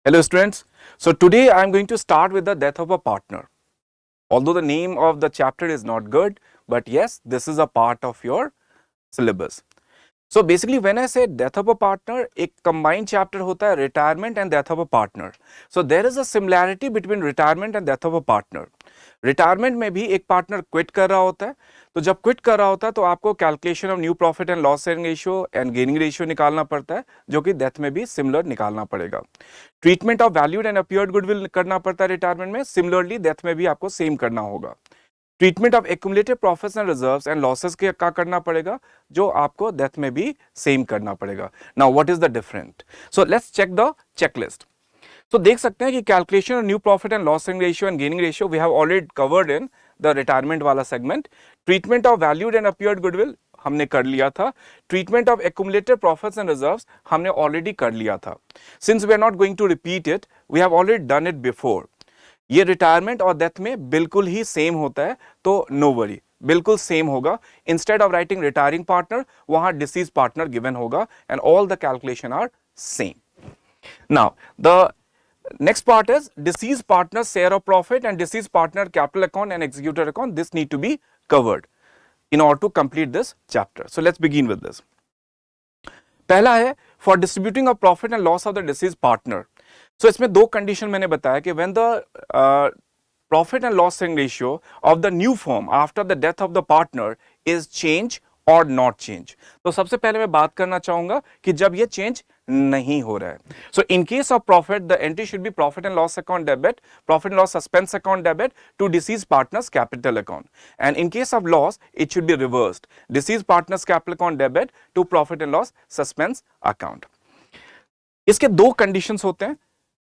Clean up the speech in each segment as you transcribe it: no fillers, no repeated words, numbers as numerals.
Hello students. So today I am going to start with the death of a partner. Although the name of the chapter is not good, but yes, this is a part of your syllabus. So basically when I say death of a partner, एक combined chapter होता है retirement and death of a partner. So there is a similarity between retirement and death of a partner. Retirement में भी एक partner quit कर रहा होता है, तो जब quit कर रहा होता है तो आपको calculation of new profit and loss sharing ratio and gaining ratio निकालना पड़ता है, जो कि death में भी similar निकालना पड़ेगा. Treatment of valued and appeared goodwill करना पड़ता है retirement में, similarly death में भी आपको same करना होगा. Treatment of accumulated profits and reserves and losses के क्या करना पड़ेगा, जो आपको डेथ में भी सेम करना पड़ेगा. Now what is the different? So let's check the checklist. तो देख सकते हैं कि calculation of new profit and loss ratio and gaining ratio we have already covered in the retirement वाला segment. Treatment of valued and appeared goodwill हमने कर लिया था. Treatment of accumulated profits and reserves हमने ऑलरेडी कर लिया था. Since we are not going to repeat it, we have already done it before. ये रिटायरमेंट और डेथ में बिल्कुल ही सेम होता है, तो नो वरी, बिल्कुल सेम होगा. Instead of writing retiring partner, वहां डिसीज पार्टनर गिवन होगा and all the calculation are same. Now the next part is deceased partner share of profit and deceased partner capital account and executive account. This need to be covered in order to complete this chapter. So let's begin with this. पहला है for distributing of profit and loss of the deceased partner. So इसमें दो condition मैंने बताया कि when the profit and loss sharing ratio of the new firm after the death of the partner is change or not change. तो सबसे पहले मैं बात करना चाहूंगा कि जब ये चेंज नहीं हो रहा है. So in case of profit, the entry should be profit and loss account debit, profit and loss suspense account debit to deceased partner's capital account. And in case of loss, it should be reversed. Deceased partner's capital account debit to profit and loss suspense account. इसके दो conditions होते हैं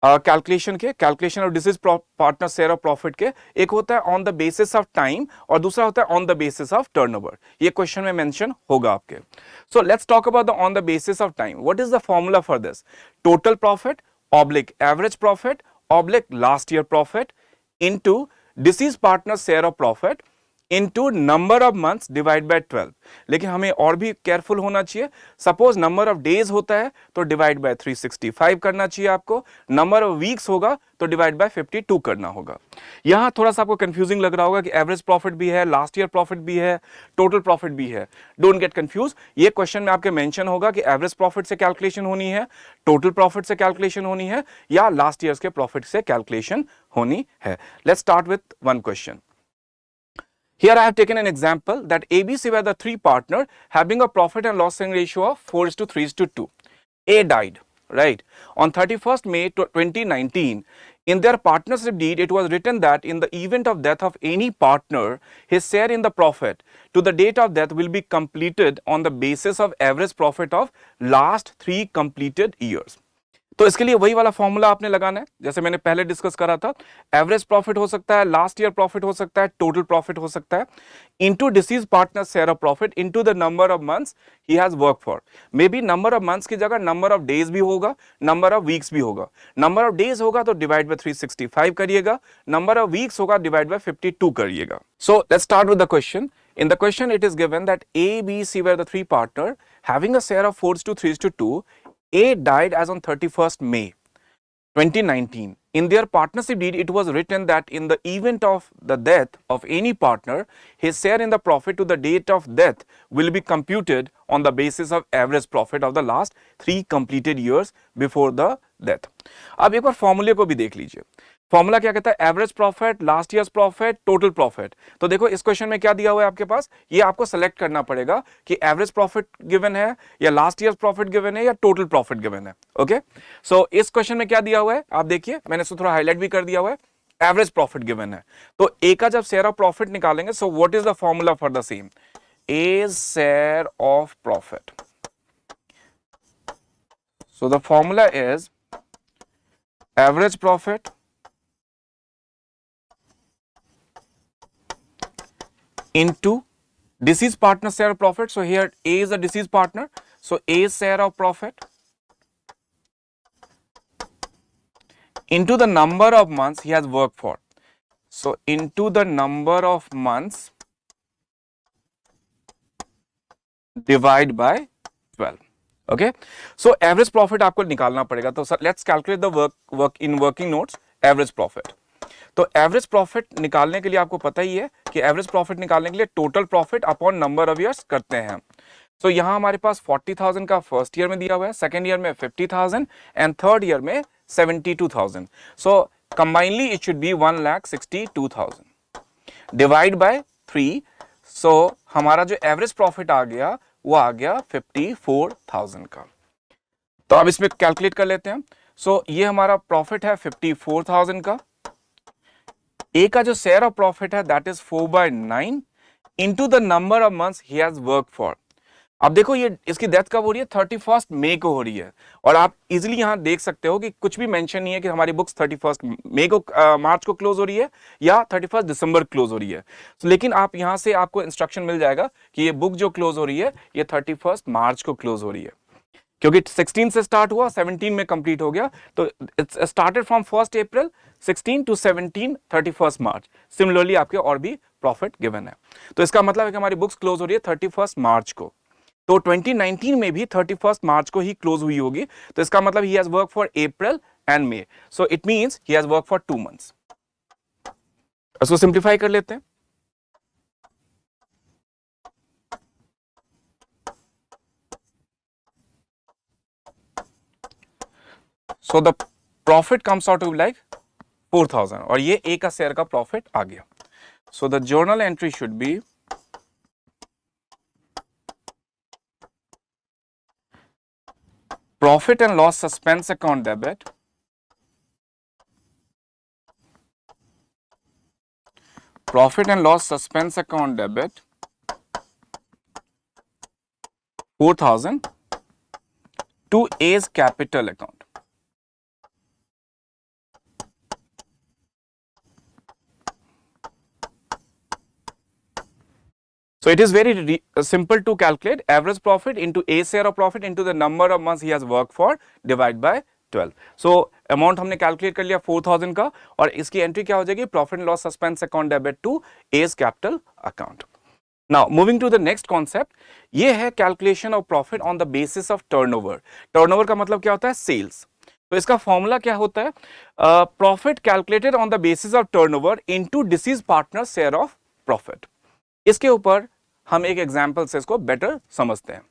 calculation के, calculation of disease partner share of profit के. एक होता है on the basis of time और दूसरा होता है on the basis of turnover. ये क्वेश्चन में मेंशन होगा आपके. So let's talk about the on the basis of time. What is the formula for this? Total profit oblique average profit oblique last year profit into disease partner share of profit into number of months divide by 12. लेकिन हमें और भी careful होना चाहिए. Suppose number of days होता है तो divide by 365 करना चाहिए आपको. नंबर ऑफ वीक्स होगा तो डिवाइड बाय 52 करना होगा. यहां थोड़ा सा आपको कंफ्यूजिंग लग रहा होगा कि एवरेज प्रॉफिट भी है, लास्ट ईयर प्रॉफिट भी है, टोटल प्रॉफिट भी है. Don't get confuse. ये क्वेश्चन में आपके मेंशन होगा कि एवरेज प्रॉफिट से कैलकुलेशन होनी है, टोटल प्रॉफिट से कैलकुलेशन होनी है, या लास्ट ईयर के प्रॉफिट से कैलकुलेशन होनी है. Let's start with one question. Here I have taken an example that ABC were the three partners having a profit and loss sharing ratio of 4:3:2. A died, right? On 31st May 2019, in their partnership deed, it was written that in the event of death of any partner, his share in the profit to the date of death will be completed on the basis of average profit of last 3 completed years. तो इसके लिए वही वाला formula आपने लगाना है जैसे मैंने पहले डिस्कस करा था. एवरेज प्रॉफिट हो सकता है, लास्ट ईयर प्रॉफिट हो सकता है, टोटल प्रॉफिट हो सकता है, into disease partner share of profit into the number of months he has work for. May be number of months की जगह नंबर ऑफ डेज भी होगा, नंबर ऑफ वीक्स भी होगा. नंबर ऑफ डेज होगा तो डिवाइड बाय 365 करिएगा, number of weeks होगा डिवाइड बाय 52 करिएगा. So let's start with the question. In the question, it is given that A, B, C were the three partners having a share of 4:3:2. A died as on 31st May 2019. In their partnership deed, it was written that in the event of the death of any partner, his share in the profit to the date of death will be computed on the basis of average profit of the last 3 completed years before the death. अब एक बार फॉर्मूले को भी देख लीजिए. Formula क्या कहता है? Average profit, last years profit, total profit. तो देखो इस क्वेश्चन में क्या दिया हुआ है आपके पास, ये आपको सेलेक्ट करना पड़ेगा कि एवरेज प्रॉफिट गिवन है या लास्ट ईयर्स प्रॉफिट गिवन है या टोटल प्रॉफिट गिवन है. ओके, सो इस क्वेश्चन में क्या दिया हुआ है आप देखिए, मैंने इसको थोड़ा हाईलाइट भी कर दिया हुआ है. एवरेज प्रॉफिट गिवन है तो ए का जब शेयर ऑफ प्रॉफिट निकालेंगे, so what is the formula for the same? A share of profit. So the formula is average profit into deceased partner share of profit. So here A is a deceased partner, so A's share of profit into the number of months he has worked for. So into the number of months divide by 12. Okay, so average profit आपको निकालना पड़ेगा. तो let's calculate the working notes average profit. तो average profit निकालने के लिए आपको पता ही है कि एवरेज प्रॉफिट निकालने के लिए total profit upon number of years करते हैं. तो यहां हमारे पास 40,000 का फर्स्ट ईयर में दिया हुआ है, सेकेंड ईयर में 50,000 एंड थर्ड ईयर में 72,000. So combinely it should be 1,62,000 divide by 3. So हमारा जो एवरेज प्रॉफिट आ गया वो आ गया 54,000 का. तो अब इसमें कैलकुलेट कर लेते हैं. सो ये हमारा प्रॉफिट है 54,000 का. ए का जो शेयर ऑफ प्रॉफिट है that is 4/9 into the number of months he has work for. अब देखो ये इसकी डेथ कब हो रही है, 31 मई को हो रही है. और आप इजीली यहां देख सकते हो कि कुछ भी मेंशन नहीं है कि हमारी बुक्स 31 मई को मार्च को क्लोज हो रही है या 31 दिसंबर क्लोज हो रही है. लेकिन आप यहां से आपको इंस्ट्रक्शन मिल जाएगा कि ये बुक जो क्लोज हो रही है ये 31 मार्च को क्लोज हो रही है, क्योंकि 16 से स्टार्ट हुआ 17 में कंप्लीट हो गया. तो it's started from 1 April 16 to 17 31 March. Similarly आपके और भी प्रॉफिट गिवन है. तो इसका मतलब है कि हमारी बुक्स क्लोज हो रही है 31 मार्च को. तो 2019 में भी 31 मार्च को ही क्लोज हुई होगी. तो इसका मतलब he has work for April and May. So it means he has work for 2 months. इसको सिंप्लीफाई कर लेते हैं. So the profit comes out to like 4,000 और ये ए का शेयर का प्रॉफिट आ गया. So the journal entry should B profit and loss suspense account debit, profit and loss suspense account debit 4,000 to A's capital account. So it is very simple to calculate average profit into A share of profit into the number of months he has worked for divide by 12. So amount हमने calculate कर लिया 4,000 का और इसकी entry क्या हो जाएगी, profit and loss suspense account debit to A's capital account. Now moving to the next concept, ये है calculation of profit on the basis of turnover. Turnover का मतलब क्या होता है, sales. तो इसका फॉर्मूला क्या होता है, profit calculated on the basis of turnover into disease partner share of profit. इसके ऊपर हम एक एग्जांपल से इसको बेटर समझते हैं.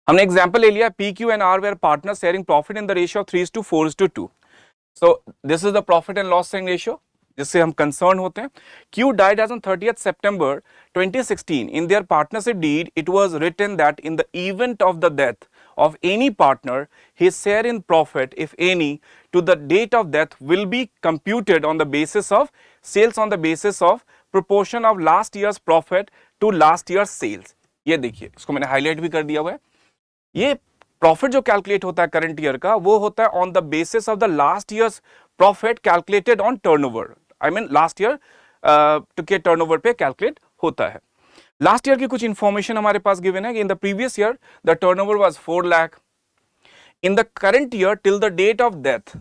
हमने एग्जांपल ले लिया, P Q and R were partner sharing profit in the ratio of 3:4:2. So this is the profit and loss sharing ratio जिससे हम कंसर्न होते हैं. Q died as on 30th September 2016. In their partnership deed, it was written that in the event of the death of any partner, his share in profit, if any, to the date of death will be computed on the basis of sales on the basis of proportion of last year's profit to last year's sales. ये देखिए, इसको मैंने highlight भी कर दिया हुआ है. ये प्रॉफिट जो कैलकुलेट होता है करंट ईयर का, वो होता है on the basis of the last years profit calculated on turnover. I mean last year के टर्नओवर पे कैलकुलेट होता है. लास्ट ईयर की कुछ इंफॉर्मेशन हमारे पास गिवन है कि in the previous year the turnover was 4 lakh. In the current year till the date of death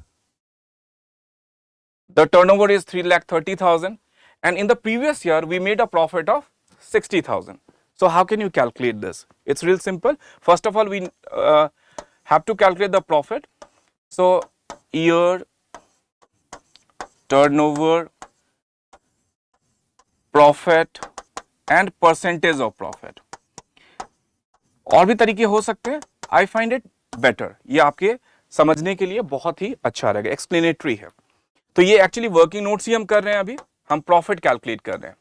the turnover is 3,30,000 and in the previous year we made a profit of 60,000. So how can you calculate this? It's real simple. First of all, we have to calculate the profit. So year turnover, profit and percentage of profit. और भी तरीके हो सकते हैं. I find it better. ये आपके समझने के लिए बहुत ही अच्छा रहेगा, एक्सप्लेनेटरी है. तो ये एक्चुअली वर्किंग नोट्स ही हम कर रहे हैं, अभी हम प्रॉफिट कैलकुलेट कर रहे हैं.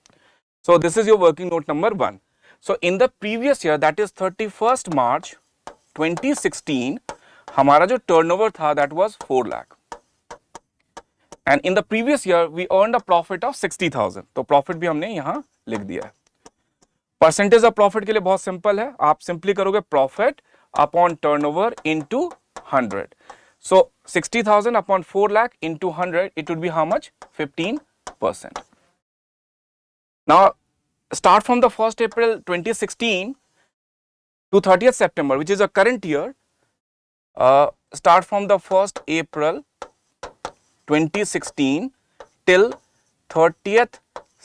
So this is your working note number 1. So in the previous year that is 31 March 2016 हमारा जो टर्नओवर था that was 4 lakh and in the previous year we earned a profit of 60,000. तो प्रॉफिट भी हमने यहां लिख दिया है. परसेंटेज ऑफ प्रॉफिट के लिए बहुत सिंपल है, आप सिंपली करोगे profit upon turnover into 100. So 60,000 upon 4 lakh into 100 it would be how much, 15%. Now start from the 1st April 2016 to 30th September, which is a current year. Start from the 1st April 2016 till 30th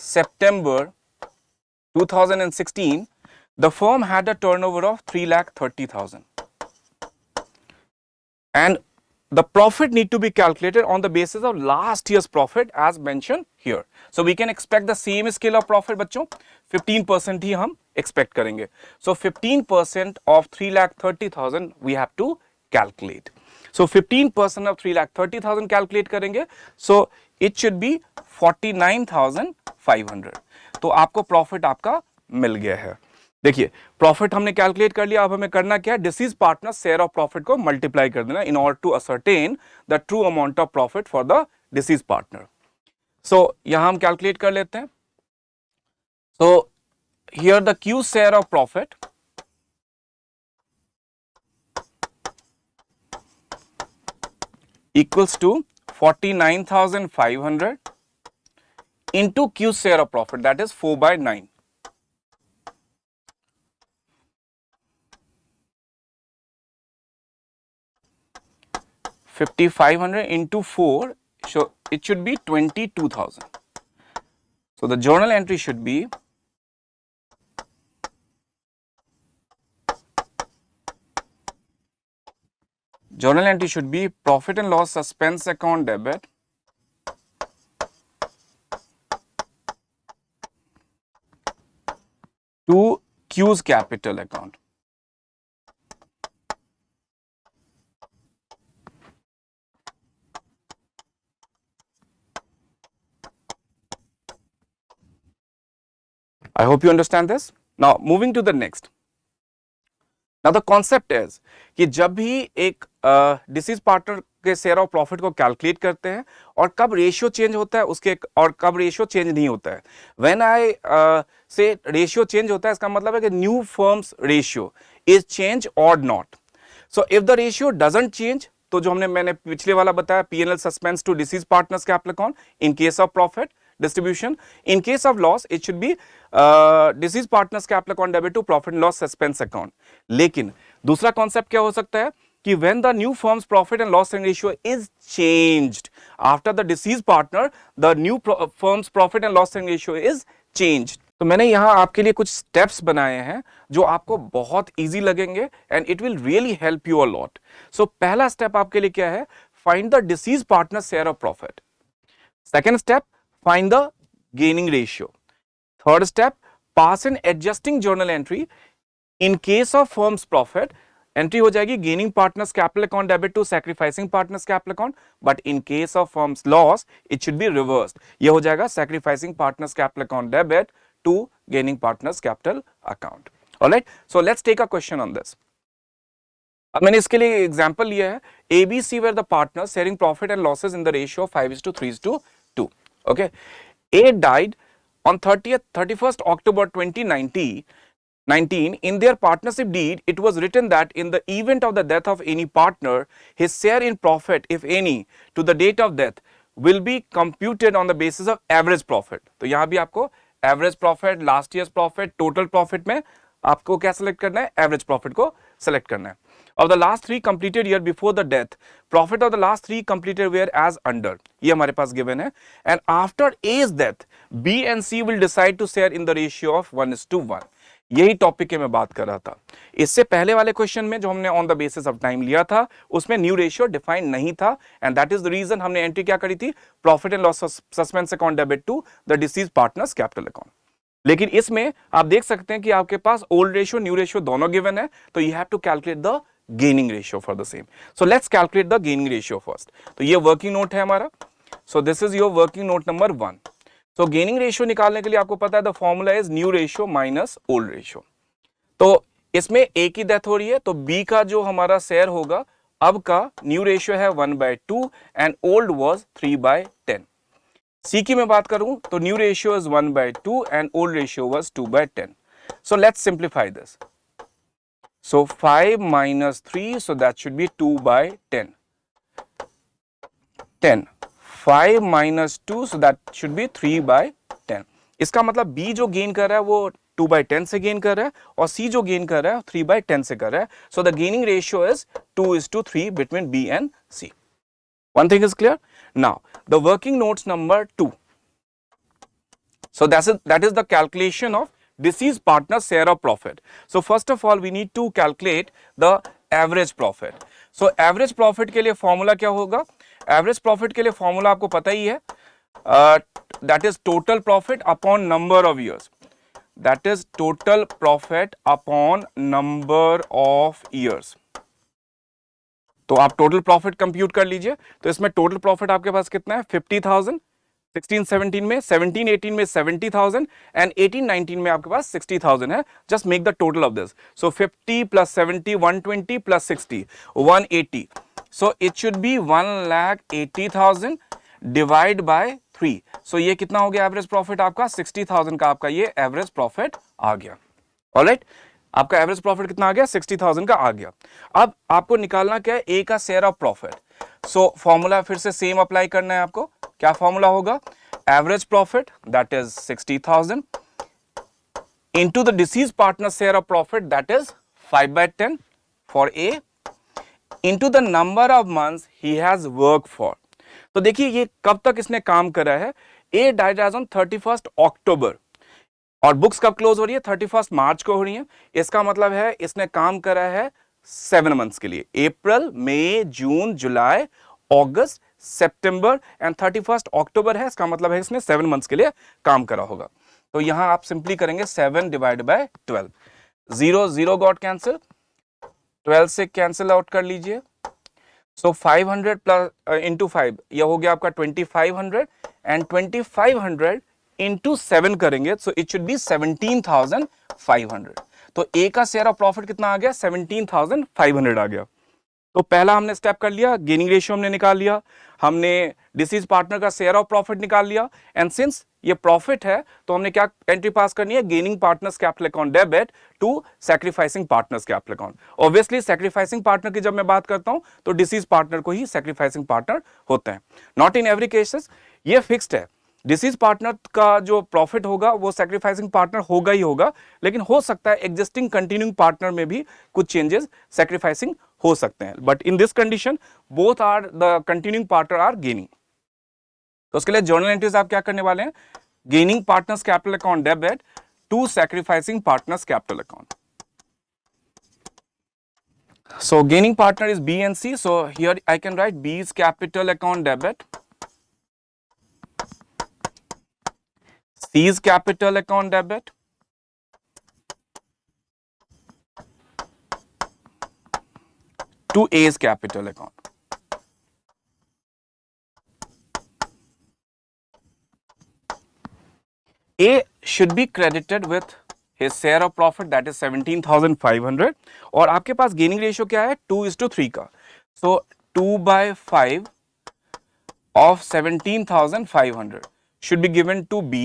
September 2016, the firm had a turnover of 3,30,000. and the profit need to be calculated on the basis of last year's profit as mentioned here. So we can expect the same scale of profit बच्चों, 15% ही हम expect करेंगे. So 15% of 3,30,000 we have to calculate. So 15% of 3,30,000 calculate करेंगे. So it should be 49,500. तो आपको profit आपका मिल गया है. देखिए प्रॉफिट हमने कैलकुलेट कर लिया. अब हमें करना क्या है, deceased partner share of profit को मल्टीप्लाई कर देना in order to ascertain the true amount of profit for the deceased partner. So यहां हम कैलकुलेट कर लेते हैं. So here the Q share of profit equals to 49,500 into Q share of profit, that is 4/9. 5,500 into 4, so it should be 22,000. So the journal entry should be profit and loss suspense account debit to Q's capital account. I hope you understand this. Now moving to the next. Now the concept is कि जब भी एक disease partner के share of profit को calculate करते हैं और कब रेशियो चेंज होता है उसके और कब रेशियो चेंज नहीं होता है. व्हेन आई से रेशियो चेंज होता है इसका मतलब है कि new firms ratio is change और not. So if the ratio doesn't change, तो जो मैंने पिछले वाला बताया P&L suspense to deceased partners capital account in case of profit distribution. In case of loss, it should be deceased partners capital account debit to profit and loss suspense account. लेकिन दूसरा concept क्या हो सकता है कि when the new firm's profit and loss ratio is changed after the deceased partner, the new firm's profit and loss ratio is changed. तो मैंने यहाँ आपके लिए कुछ steps बनाए हैं जो आपको बहुत easy लगेंगे and it will really help you a lot. So पहला step आपके लिए क्या है? Find the deceased partner's share of profit. Second step, find the gaining ratio. Third step, pass an adjusting journal entry. In case of firm's profit, entry हो जाएगी gaining partners capital account debit to sacrificing partners capital account. But in case of firm's loss, it should be reversed. ये हो जाएगा sacrificing partners capital account debit to gaining partners capital account. Alright, so let's take a question on this. अब मैंने इसके लिए example लिया है. ABC were the partners sharing profit and losses in the ratio of 5:3:2. Okay, A died on 31st October 2019. In their partnership deed, it was written that in the event of the death of any partner, his share in profit, if any, to the date of death, will be computed on the basis of average profit. तो यहाँ भी आपको average profit, last year's profit, total profit में आपको क्या select करना है? Average profit को select करना है. Of the last 3 completed year before the death, profit of the last 3 completed were as under. ये हमारे पास given है. And after A's death, B and C will decide to share in the ratio of 1:1. यही topic के मैं बात कर रहा था. इससे पहले वाले क्वेश्चन में जो हमने on the basis of time लिया था उसमें न्यू रेशियो डिफाइन नहीं था and that is the reason हमने एंट्री क्या करी थी? Profit and loss suspense account debit to the deceased partners capital account. लेकिन इसमें आप देख सकते हैं कि आपके पास ओल्ड रेशियो न्यू रेशियो दोनों गिवन है, तो you have to calculate the gaining ratio for the same. So let's calculate the gaining ratio first. तो ये working note है हमारा. So this is your working note number 1. So gaining ratio निकालने के लिए आपको पता है the formula is new ratio minus old ratio. तो इसमें A की डेथ हो रही है तो B का जो हमारा शेयर होगा अब का न्यू रेशियो है 1/2 एंड ओल्ड वाज 3/10. C की मैं बात करूं तो new ratio is 1/2 and old ratio was 2/10. So let's simplify this. So 5 minus 3, so that should be 2/10. 10. 5 minus 2, so that should be 3/10. इसका मतलब B जो गेन कर रहा है वो 2/10 से गेन कर रहा है और C जो गेन कर रहा है 3/10 से कर रहा है. So the gaining ratio is 2:3 between B and C. One thing is clear. Now the working notes number 2. So that is the calculation of deceased partner share of profit. So first of all we need to calculate the average profit. So average profit के लिए formula क्या होगा? Average profit के लिए formula आपको पता ही है, that is total profit upon number of years, that is total profit upon number of years. तो आप टोटल प्रॉफिट कंप्यूट कर लीजिए। तो इसमें टोटल प्रॉफिट आपके पास कितना है? 50,000। 16-17 में, 17-18 में 70,000 एंड 18-19 में आपके पास 60,000 है। Just make the total of this. So 50 plus 70 120 plus 60 180। So it should B 1,80,000 divide by 3। सो ये कितना हो गया एवरेज प्रॉफिट आपका? 60,000 का आपका ये एवरेज प्रॉफिट आ गया। ऑलराइट, आपका एवरेज प्रॉफिट कितना आ गया? 60,000 का आ गया। अब आपको निकालना क्या है? ए का share of profit. So formula फिर से सेम अप्लाई करना है आपको। क्या फॉर्मूला होगा? Average profit that is 60,000 into the deceased partner share of profit that is 5/10 for A into the number of months he has worked for। तो देखिए ये कब तक इसने काम करा है। A died as on 31st October और बुक्स कब क्लोज हो रही है? 31st मार्च को हो रही है। इसका मतलब है इसने काम करा है 7 मंथ्स के लिए, अप्रैल, मई, जून, जुलाई, अगस्त, सितंबर एंड 31st अक्टूबर है। इसका मतलब है इसने 7 मंथ्स के लिए काम करा होगा। तो यहां आप सिंपली करेंगे 7 डिवाइड बाय 12। 0 0 गॉट कैंसिल, 12 से कैंसिल आउट कर लीजिए। सो 500 प्लस इंटू 5 यह हो गया आपका 2500 एंड 2500 इंटू 7 करेंगे सो इट शुड बी 17,500। तो ए का शेयर ऑफ प्रॉफिट कितना आ गया? 17,500 आ गया। तो पहला हमने स्टेप कर लिया, गेनिंग रेशियो हमने निकाल लिया, हमने डिसीज पार्टनर का शेयर ऑफ प्रॉफिट निकाल लिया एंड सिंस ये प्रॉफिट है तो हमने क्या एंट्री पास करनी है? Gaining partners capital account debit to sacrificing partners capital account. Obviously sacrificing partner की जब मैं बात करता हूं तो डिसीज पार्टनर को ही सैक्रिफाइसिंग पार्टनर होते हैं। नॉट इन एवरी केसेस, ये फिक्स्ड है। डिसीज पार्टनर का जो प्रॉफिट होगा वो सैक्रिफाइसिंग पार्टनर होगा ही होगा, लेकिन हो सकता है एग्जिस्टिंग कंटिन्यूइंग पार्टनर में भी कुछ चेंजेस सैक्रिफाइसिंग हो सकते हैं। But in this condition both are the continuing partner are gaining. तो उसके लिए जर्नल एंट्रीज आप क्या करने वाले हैं? Gaining partners capital account debit to sacrificing partners capital account. So gaining partner is B and C. So here I can write B's capital account debit, C's capital account debit, to A's capital account. A should be credited with his share of profit that is 17,500 और आपके पास gaining ratio क्या है? 2:3 का। So 2/5 of 17,500 should be given to B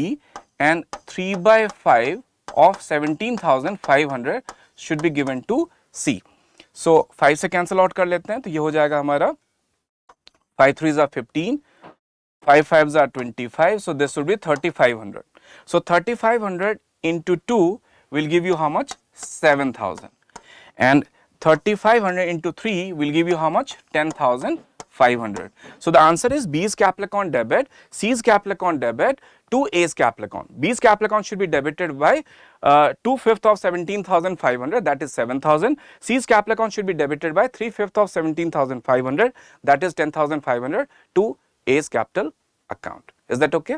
and 3/5 of 17,500 should be given to C. So 5 से cancel out कर लेते हैं तो ये हो जाएगा हमारा 5 3s are 15, 5 5s are 25, so this would be 3,500. So 3,500 into 2 will give you how much? 7,000. And 3,500 into 3 will give you how much? 10,500. So the answer is B's capital account debit, C's capital account debit to A's capital account. B's capital account should be debited by 2/5 of 17,500, that is 7,000. C's capital account should be debited by 3/5 of 17,500, that is 10,500 to A's capital account. Is that okay?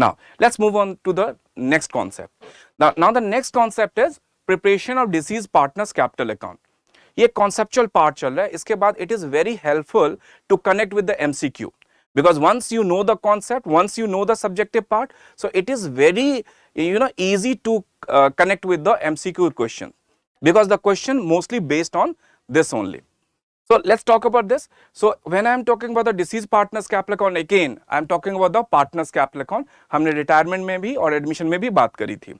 Now let's move on to the next concept. Now the next concept is preparation of deceased partners capital account. ये conceptual part चल रहा है। इसके बाद it is very helpful to connect with the MCQ because once you know the concept, once you know the subjective part, so it is very easy to connect with the MCQ question because the question mostly based on this only. So let's talk about this. So when I am talking about the deceased partners capital account, again I am talking about the partners capital account. हमने retirement में भी और admission में भी बात करी थी।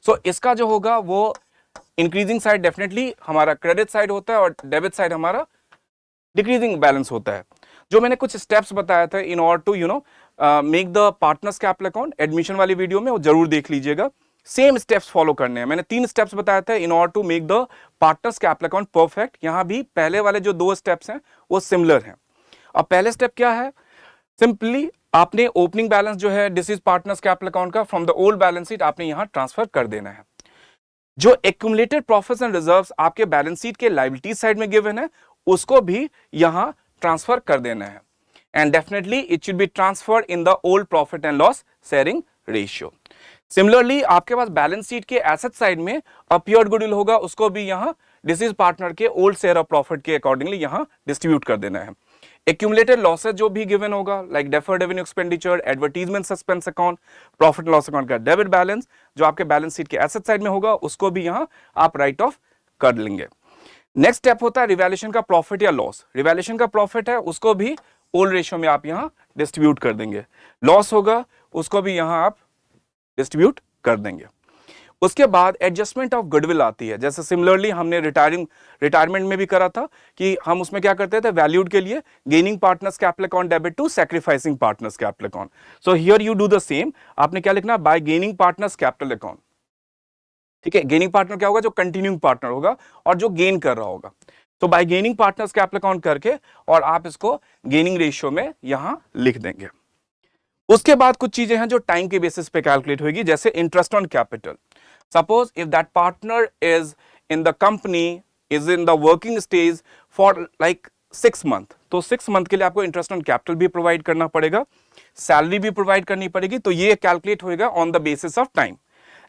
So इसका जो होगा वो इंक्रीजिंग साइड डेफिनेटली हमारा क्रेडिट साइड होता है और डेबिट साइड हमारा डिक्रीजिंग बैलेंस होता है। जो मैंने कुछ स्टेप्स बताया था in order to make the partners capital account, admission वाली वीडियो में वो जरूर देख लीजिएगा। सेम स्टेप्स फॉलो करने हैं। मैंने 3 स्टेप्स बताया था in order to make the partners capital account perfect. यहां भी पहले वाले जो 2 स्टेप्स हैं वो सिमिलर हैं। अब पहले स्टेप क्या है? सिंपली आपने ओपनिंग बैलेंस जो है डिसीज पार्टनर्स कैपिटल अकाउंट का from the old balance sheet आपने यहां ट्रांसफर कर देना है। जो एक्यूमुलेटेड प्रॉफिट्स एंड रिजर्व्स आपके बैलेंस शीट के लायबिलिटी साइड में गिवन है उसको भी यहाँ ट्रांसफर कर देना है, and definitely it should be transferred in the old profit and loss sharing ratio. Similarly आपके पास बैलेंस शीट के एसेट साइड में अपियर्ड गुडविल होगा, उसको भी यहाँ डिसीज पार्टनर के ओल्ड शेयर ऑफ प्रॉफिट के अकॉर्डिंगली यहाँ डिस्ट्रीब्यूट कर देना है। एक्यूमुलेटेड लॉसेज जो भी गिवन होगा, like deferred revenue expenditure, advertisement suspense account, profit loss account का डेबिट बैलेंस जो आपके बैलेंस शीट के एसेट साइड में होगा, उसको भी यहाँ आप राइट ऑफ कर लेंगे। नेक्स्ट स्टेप होता है रिवैल्यूएशन का प्रॉफिट या लॉस। रिवैल्यूएशन का प्रॉफिट है उसको भी ओल्ड रेशियो में आप यहाँ डिस्ट्रीब्यूट कर देंगे, लॉस होगा उसको भी यहाँ आप डिस्ट्रीब्यूट कर देंगे। उसके बाद एडजस्टमेंट ऑफ गुडविल आती है, जैसे सिमिलरली हमने रिटायरमेंट में भी करा था कि हम उसमें क्या करते थे, वैल्यूड के लिए gaining partners capital account debit to sacrificing partners capital account. So here you do the same, आपने क्या लिखना, by gaining partners capital account. ठीक है, गेनिंग पार्टनर क्या होगा, जो कंटिन्यूइंग पार्टनर होगा और जो गेन कर रहा होगा। तो bye gaining partners capital account करके और आप इसको गेनिंग रेशियो में यहां लिख देंगे। उसके बाद कुछ चीजें हैं जो टाइम के बेसिस पे कैलकुलेट होगी, जैसे interest on capital. Suppose if that partner is in the company, is in the working stage for like 6 month, तो 6 मंथ के लिए आपको इंटरेस्ट ऑन कैपिटल भी प्रोवाइड करना पड़ेगा, सैलरी भी प्रोवाइड करनी पड़ेगी। तो ये कैलकुलेट होगा on the basis of time.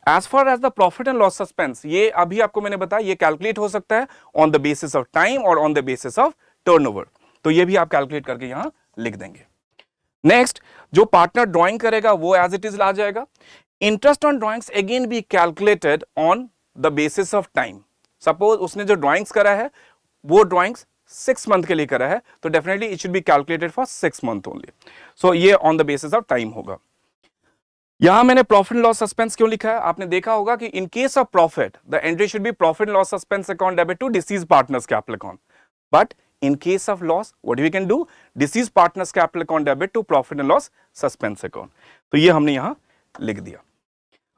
As far as the profit and loss suspense, ये अभी आपको मैंने बताया, ये कैलकुलेट हो सकता है on the basis of time और on the basis of turnover. तो ये भी आप कैलकुलेट करके यहां लिख देंगे। नेक्स्ट, जो पार्टनर ड्राइंग करेगा वो एज इट इज ला जाएगा। Interest on drawings again be calculated on the basis of time. Suppose उसने जो ड्राइंग्स करा है वो ड्राइंग्स 6 मंथ के लिए करा है, तो definitely it should be calculated for 6 month only. So ये on the basis of time होगा। यहां मैंने प्रॉफिट लॉस सस्पेंस क्यों लिखा है, आपने देखा होगा कि in case of profit the entry should be profit loss suspense account debit to deceased partners capital account, but in case of loss what we can do, deceased partners capital account debit to profit and loss suspense account। तो ये हमने यहां लिख दिया।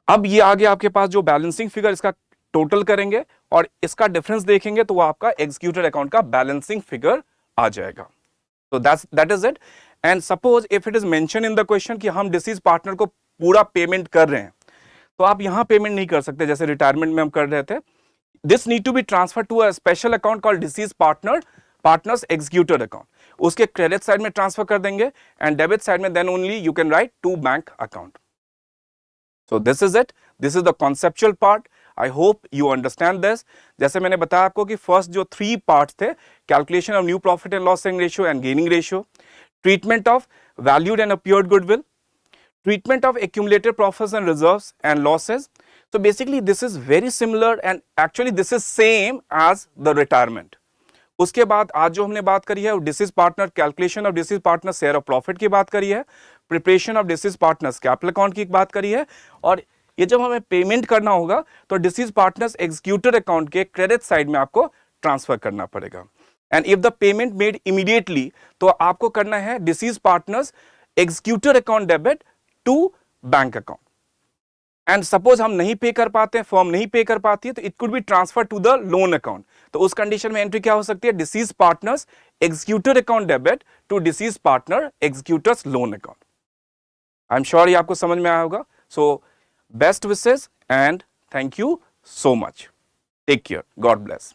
अब ये आगे आपके पास जो बैलेंसिंग फिगर इसका टोटल करेंगे और इसका डिफरेंस देखेंगे तो वो आपका एग्जीक्यूटेड अकाउंट का बैलेंसिंग फिगर आ जाएगा। तो that is it. And suppose if it is mention in the question कि हम डिसीज पार्टनर को पूरा पेमेंट कर रहे हैं, तो आप यहां पेमेंट नहीं कर सकते, जैसे रिटायरमेंट में हम कर रहे थे। This need to be transfer to a special account called deceased partners executed account, उसके क्रेडिट साइड में ट्रांसफर कर देंगे एंड डेबिट साइड में then only you can write to bank account. So this is it, this is the conceptual part. I hope you understand this. जैसे मैंने बताया आपको कि फर्स्ट जो 3 पार्ट्स थे, calculation of new profit and loss ratio and gaining ratio, treatment of valued and appeared goodwill, treatment of accumulated profits and reserves and losses. So basically this is very similar and actually this is same as the retirement. उसके बाद आज जो हमने बात करी है वो disease partner calculation of disease partner share of profit की बात करी है, preparation of disease partners capital account की बात करी है, और ये जब हमें पेमेंट करना होगा तो डिसीज पार्टनर्स एग्जीक्यूटेड अकाउंट के क्रेडिट साइड में आपको ट्रांसफर करना पड़ेगा। And if the payment made immediately तो आपको करना है deceased partners executed account debit to bank account. And suppose हम नहीं पे कर पाते हैं, फर्म नहीं पे कर पाती है, तो it could be transfer to the loan account. तो उस कंडीशन में एंट्री क्या हो सकती है, deceased partners executed account debit to deceased partner executors loan account. I am sure ये आपको समझ में आया होगा। So best wishes and thank you so much. Take care, god bless.